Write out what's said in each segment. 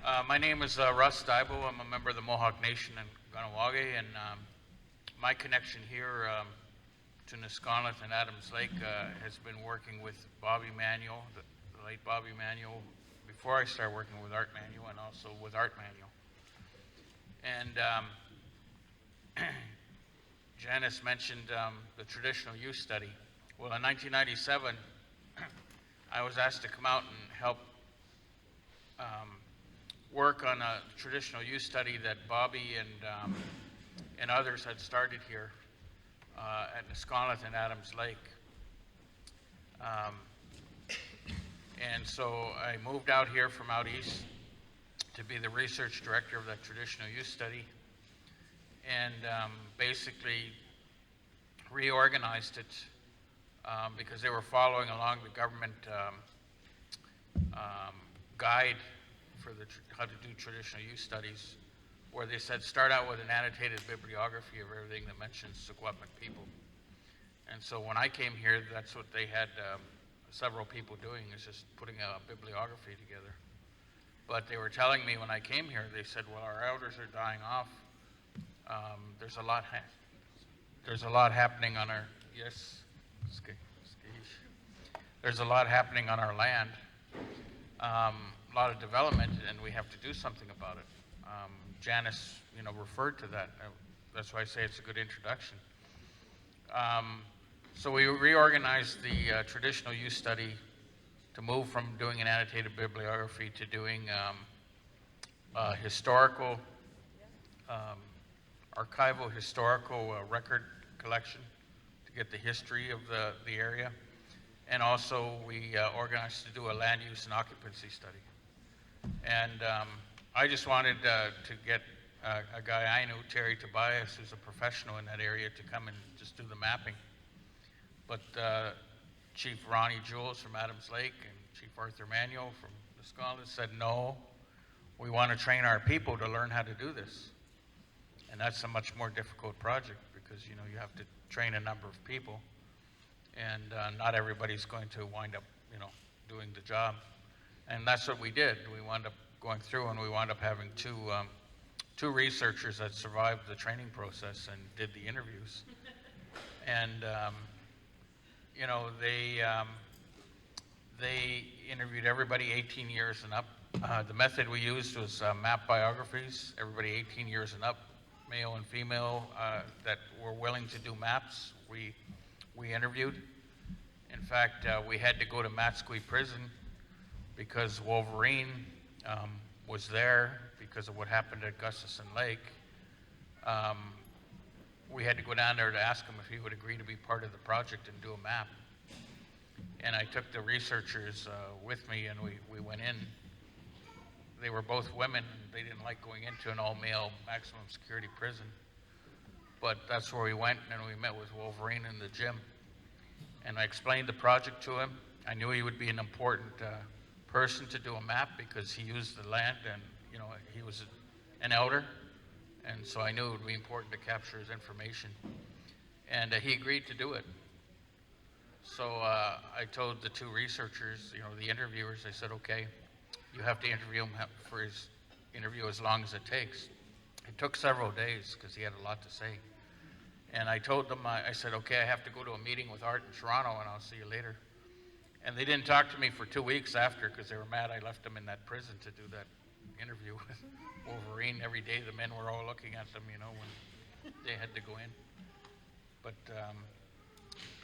My name is RUS DIABO. I'm a member of the Mohawk Nation in Ganawage, and my connection here to Nisconnet and Adams Lake has been working with Bobby Manuel, the late Bobby Manuel, before I started working with Art Manuel, and also with Art Manuel. And Janice mentioned the traditional use study. Well, in 1997, I was asked to come out and help work on a traditional use study that Bobby and others had started here at Nisconnet and Adams Lake. And so I moved out here from out east to be the research director of that traditional use study, and basically reorganized it because they were following along the government guide for how to do traditional use studies, where they said start out with an annotated bibliography of everything that mentions Secwepemc people. And so when I came here, that's what they had several people doing, is just putting a bibliography together. But they were telling me when I came here, they said, well, our elders are dying off. There's a lot happening on our, yes, there's a lot happening on our land. A lot of development, and we have to do something about it. Janice, referred to that. That's why I say it's a good introduction. So we reorganized the traditional use study to move from doing an annotated bibliography to doing historical, archival historical record collection to get the history of the area. And also we organized to do a land use and occupancy study. And I just wanted to get a guy I knew, Terry Tobias, who's a professional in that area, to come and just do the mapping. But Chief Ronnie Jules from Adams Lake and Chief Arthur Manuel from Nisconnet said, no, we want to train our people to learn how to do this. And that's a much more difficult project because, you have to train a number of people. And not everybody's going to wind up, doing the job. And that's what we did. We wound up going through, and we wound up having two researchers that survived the training process and did the interviews. And they interviewed everybody 18 years and up. The method we used was map biographies. Everybody 18 years and up, male and female, that were willing to do maps. We interviewed. In fact, we had to go to Matsqui Prison because Wolverine was there because of what happened at Gustafson Lake. We had to go down there to ask him if he would agree to be part of the project and do a map. And I took the researchers with me, and we went in. They were both women, and they didn't like going into an all-male maximum security prison. But that's where we went, and we met with Wolverine in the gym. And I explained the project to him. I knew he would be an important person to do a map because he used the land, and he was an elder, and so I knew it would be important to capture his information. And he agreed to do it. So I told the two researchers, the interviewers, I said, okay, you have to interview him for his interview as long as it takes. It took several days because he had a lot to say. And I told them, I said, okay, I have to go to a meeting with Art in Toronto, and I'll see you later. And they didn't talk to me for 2 weeks after because they were mad I left them in that prison to do that interview with Wolverine. Every day the men were all looking at them, when they had to go in. But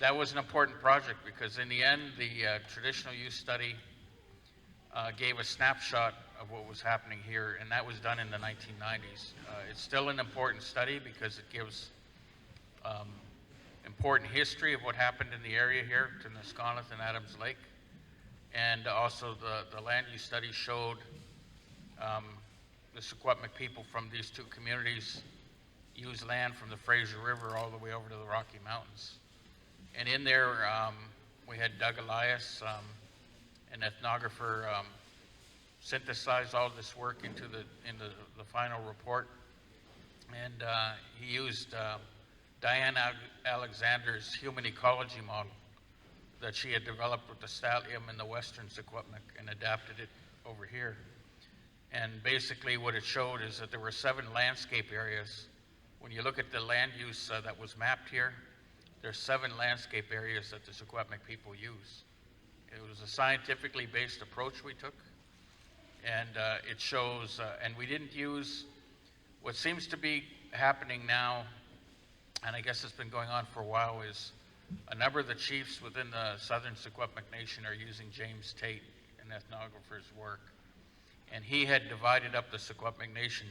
that was an important project because in the end, the traditional use study gave a snapshot of what was happening here, and that was done in the 1990s. It's still an important study because it gives important history of what happened in the area here to Nisconnet and Adams Lake. And also the land use study showed the Secwepemc people from these two communities use land from the Fraser River all the way over to the Rocky Mountains. And in there, we had Doug Elias, an ethnographer, synthesize all this work into the final report. And he used Diane Alexander's human ecology model that she had developed with the Stalium and the Western Secwepemc and adapted it over here. And basically what it showed is that there were 7 landscape areas. When you look at the land use that was mapped here, there's 7 landscape areas that the Secwepemc people use. It was a scientifically based approach we took, and it shows, and we didn't use what seems to be happening now, and I guess it's been going on for a while, is a number of the chiefs within the Southern Secwepemc Nation are using James Tate, an ethnographer's work, and he had divided up the Secwepemc Nation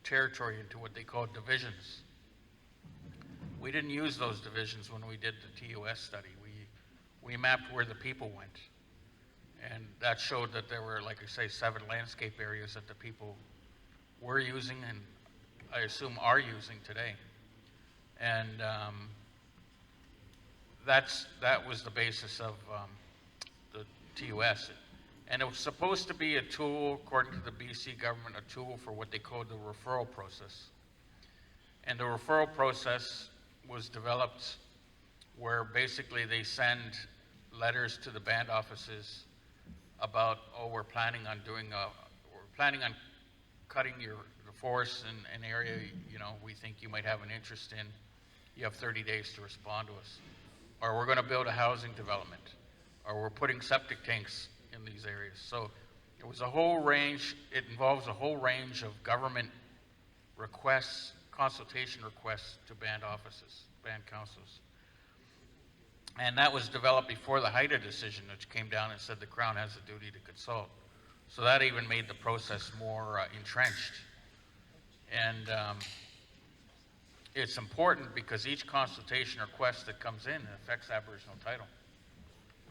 territory into what they called divisions. We didn't use those divisions when we did the TUS study. We mapped where the people went. And that showed that there were, like I say, 7 landscape areas that the people were using and I assume are using today. And that was the basis of the TUS. And it was supposed to be a tool, according to the BC government, a tool for what they called the referral process. And the referral process was developed where basically they send letters to the band offices about, oh, we're planning on cutting the forest in an area, you know, we think you might have an interest in. You have 30 days to respond to us. Or we're going to build a housing development. Or we're putting septic tanks in these areas. So it was a whole range, it involves a whole range of government requests, consultation requests to band offices, band councils. And that was developed before the HIDA decision, which came down and said the Crown has a duty to consult. So that even made the process more entrenched. And it's important because each consultation request that comes in affects Aboriginal title.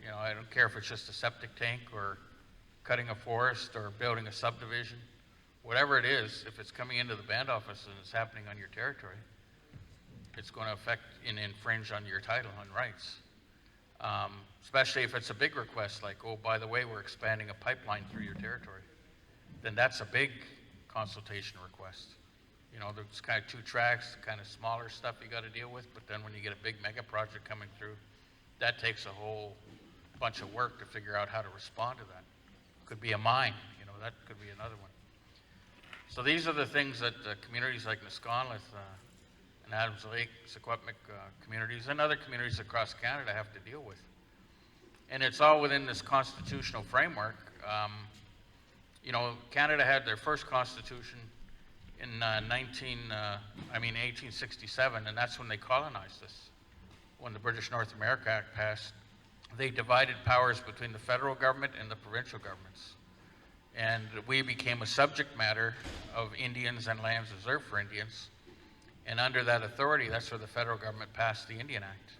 You know, I don't care if it's just a septic tank or cutting a forest or building a subdivision. Whatever it is, if it's coming into the band office and it's happening on your territory, it's going to affect and infringe on your title and rights. Especially if it's a big request like, oh, by the way, we're expanding a pipeline through your territory. Then that's a big consultation request. You know, there's kind of 2 tracks, kind of smaller stuff you got to deal with, but then when you get a big mega project coming through, that takes a whole bunch of work to figure out how to respond to that. Could be a mine, you know, that could be another one. So these are the things that communities like Nisconlith and Adams Lake, Secwepemc communities, and other communities across Canada have to deal with. And it's all within this constitutional framework. You know, Canada had their first constitution in 1867, and that's when they colonized us. When the British North America Act passed, they divided powers between the federal government and the provincial governments. And we became a subject matter of Indians and lands reserved for Indians. And under that authority, that's where the federal government passed the Indian Act.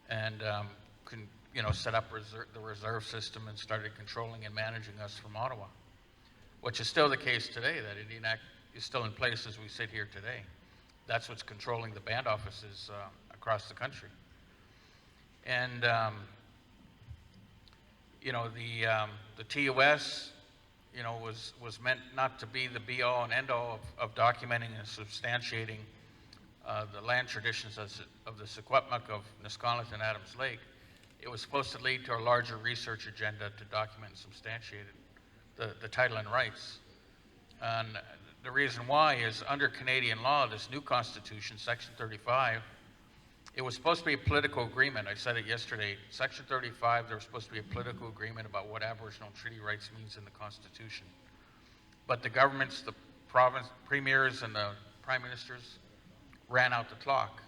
And you know, set up the reserve system and started controlling and managing us from Ottawa, which is still the case today. That Indian Act is still in place as we sit here today. That's what's controlling the band offices across the country. And you know, the TUS, you know, was meant not to be the be-all and end-all of documenting and substantiating the land traditions of the Secwepemc, of Nisconlith and Adams Lake. It was supposed to lead to a larger research agenda to document and substantiate the title and rights. And the reason why is under Canadian law, this new constitution, Section 35, it was supposed to be a political agreement. I said it yesterday. Section 35, there was supposed to be a political agreement about what Aboriginal treaty rights means in the Constitution. But the governments, the province premiers and the prime ministers ran out the clock.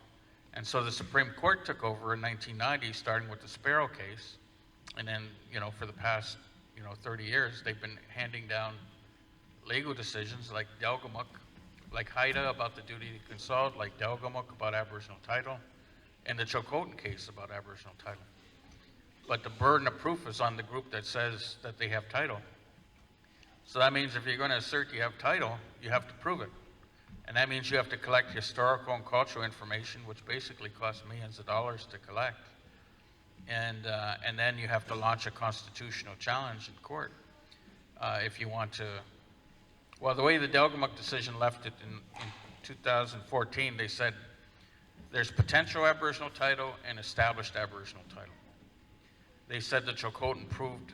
And so the Supreme Court took over in 1990, starting with the Sparrow case. And then, you know, for the past, 30 years, they've been handing down legal decisions like Delgamuuk, like HIDA about the duty to consult, like Delgamuuk about Aboriginal title, and the Chilcotin case about Aboriginal title. But the burden of proof is on the group that says that they have title. So that means if you're going to assert you have title, you have to prove it. And that means you have to collect historical and cultural information, which basically costs millions of dollars to collect. And then you have to launch a constitutional challenge in court if you want to. Well, the way the Delgamuuk decision left it in 2014, they said there's potential Aboriginal title and established Aboriginal title. They said that Chilcotin proved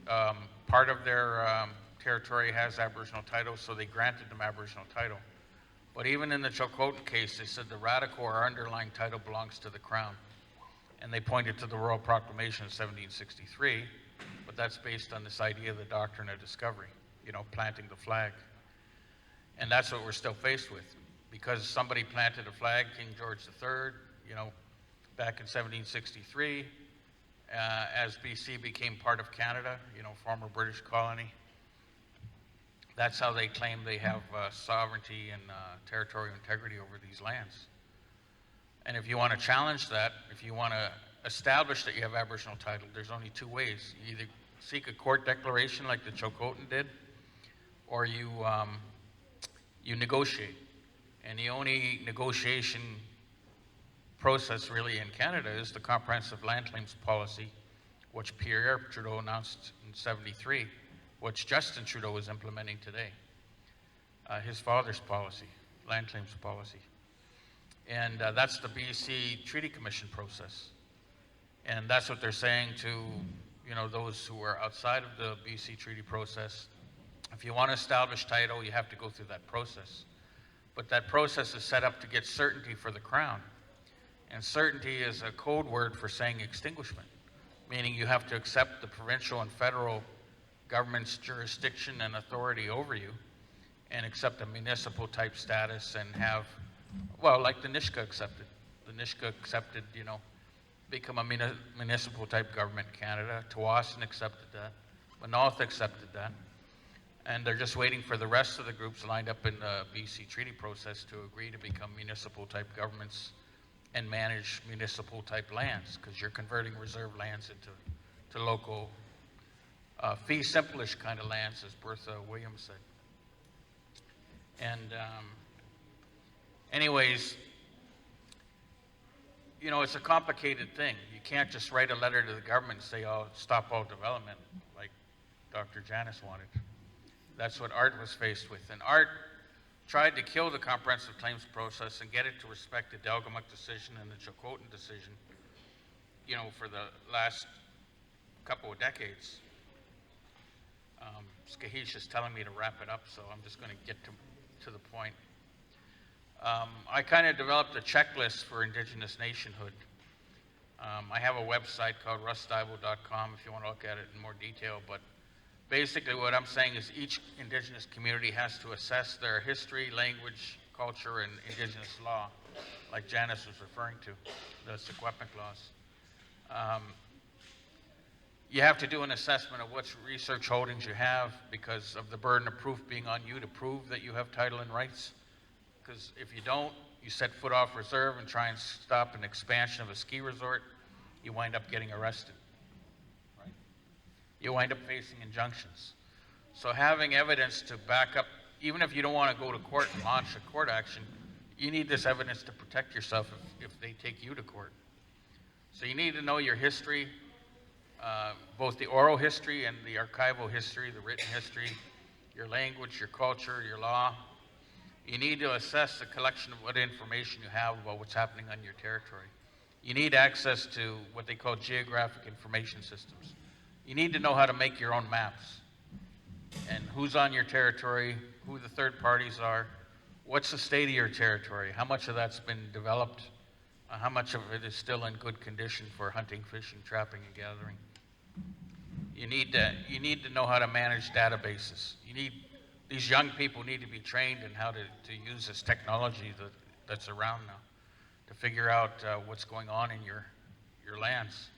part of their territory has Aboriginal title, so they granted them Aboriginal title. But even in the Chilcotin case, they said the radical or underlying title belongs to the Crown. And they pointed to the Royal Proclamation of 1763, but that's based on this idea of the doctrine of discovery, planting the flag. And that's what we're still faced with. Because somebody planted a flag, King George III, back in 1763, as BC became part of Canada, former British colony. That's how they claim they have sovereignty and territorial integrity over these lands. And if you want to challenge that, if you want to establish that you have Aboriginal title, there's only two ways. You either seek a court declaration like the Chilcotin did, or you negotiate. And the only negotiation process really in Canada is the Comprehensive Land Claims Policy, which Pierre Trudeau announced in '73, which Justin Trudeau is implementing today. His father's policy, land claims policy. And that's the BC Treaty Commission process. And that's what they're saying to, those who are outside of the BC Treaty process. If you want to establish title, you have to go through that process. But that process is set up to get certainty for the Crown. And certainty is a code word for saying extinguishment, meaning you have to accept the provincial and federal government's jurisdiction and authority over you and accept a municipal type status and have, like the Nisga'a accepted. The Nisga'a accepted, become a municipal type government in Canada. Tsawwassen accepted that. Manaus accepted that. And they're just waiting for the rest of the groups lined up in the BC treaty process to agree to become municipal type governments and manage municipal type lands, because you're converting reserve lands into local fee simple-ish kind of lands, as Bertha Williams said. And anyways, it's a complicated thing. You can't just write a letter to the government and say, "Oh, stop all development," like Dr. Janice wanted. That's what ART was faced with. And ART tried to kill the comprehensive claims process and get it to respect the Delgamuukw decision and the Chilcotin decision, for the last couple of decades. Skahish is telling me to wrap it up, so I'm just going to get to the point. I kind of developed a checklist for Indigenous nationhood. I have a website called RUSDiabo.com if you want to look at it in more detail, but basically what I'm saying is each Indigenous community has to assess their history, language, culture, and Indigenous law, like Janice was referring to, the Secwepemc laws. You have to do an assessment of what research holdings you have because of the burden of proof being on you to prove that you have title and rights. Because if you don't, you set foot off reserve and try and stop an expansion of a ski resort, you wind up getting arrested. Right? You wind up facing injunctions. So having evidence to back up, even if you don't want to go to court and launch a court action, you need this evidence to protect yourself if they take you to court. So you need to know your history, both the oral history and the archival history, the written history, your language, your culture, your law. You need to assess the collection of what information you have about what's happening on your territory. You need access to what they call geographic information systems. You need to know how to make your own maps and who's on your territory, who the third parties are, what's the state of your territory, how much of that's been developed, how much of it is still in good condition for hunting, fishing, trapping, and gathering. You need to know how to manage databases. These young people need to be trained in how to use this technology that's around now to figure out what's going on in your lands.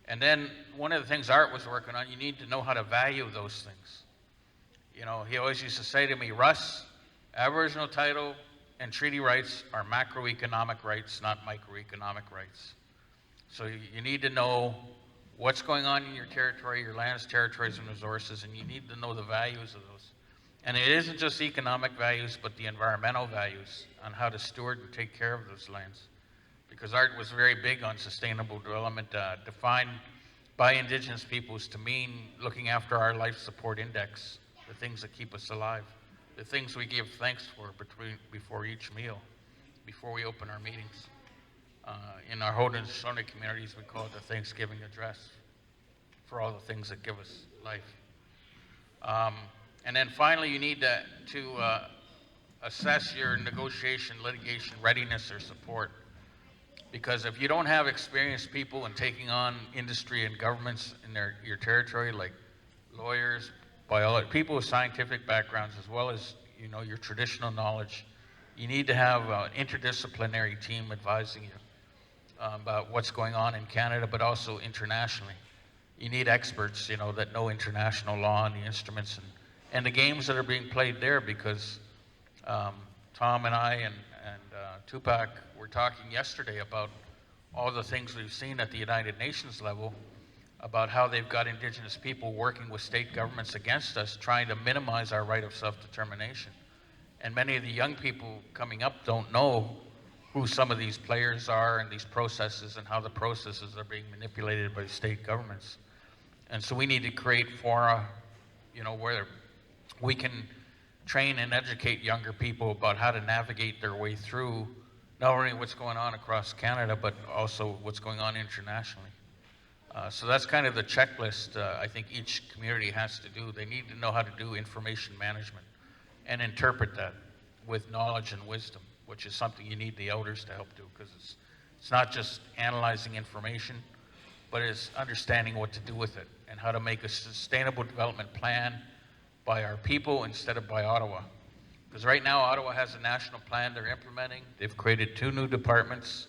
And then one of the things Art was working on, you need to know how to value those things. He always used to say to me, "Russ, Aboriginal title and treaty rights are macroeconomic rights, not microeconomic rights." So you need to know what's going on in your territory, your lands, territories, and resources, and you need to know the values of those. And it isn't just economic values, but the environmental values on how to steward and take care of those lands. Because Art was very big on sustainable development, defined by Indigenous peoples to mean looking after our life support index, the things that keep us alive, the things we give thanks for before each meal, before we open our meetings. In our Haudenosaunee communities, we call it the Thanksgiving address for all the things that give us life. And then finally, you need to assess your negotiation, litigation readiness or support. Because if you don't have experienced people in taking on industry and governments in your territory, like lawyers, biologists, people with scientific backgrounds, as well as your traditional knowledge, you need to have an interdisciplinary team advising you about what's going on in Canada, but also internationally. You need experts, that know international law and the instruments and the games that are being played there, because Tom and I and Tupac were talking yesterday about all the things we've seen at the United Nations level about how they've got Indigenous people working with state governments against us, trying to minimize our right of self-determination. And many of the young people coming up don't know who some of these players are and these processes and how the processes are being manipulated by state governments. And so we need to create fora, where we can train and educate younger people about how to navigate their way through not only what's going on across Canada, but also what's going on internationally. So that's kind of the checklist I think each community has to do. They need to know how to do information management and interpret that with knowledge and wisdom, which is something you need the elders to help do, because it's not just analyzing information, but it's understanding what to do with it and how to make a sustainable development plan by our people instead of by Ottawa. Because right now, Ottawa has a national plan they're implementing. They've created 2 new departments,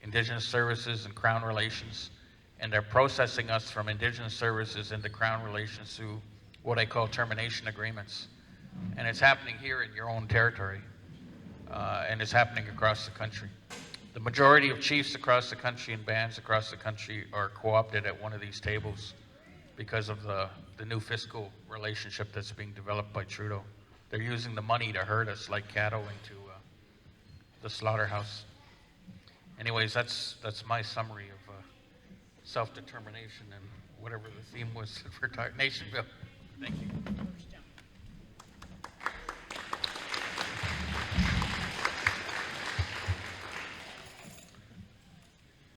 Indigenous Services and Crown Relations, and they're processing us from Indigenous Services into Crown Relations through what I call termination agreements. And it's happening here in your own territory, and it's happening across the country. The majority of chiefs across the country and bands across the country are co-opted at one of these tables because of the new fiscal relationship that's being developed by Trudeau. They're using the money to herd us like cattle into the slaughterhouse. Anyways, that's my summary of self-determination and whatever the theme was for Nation Bill. Thank you.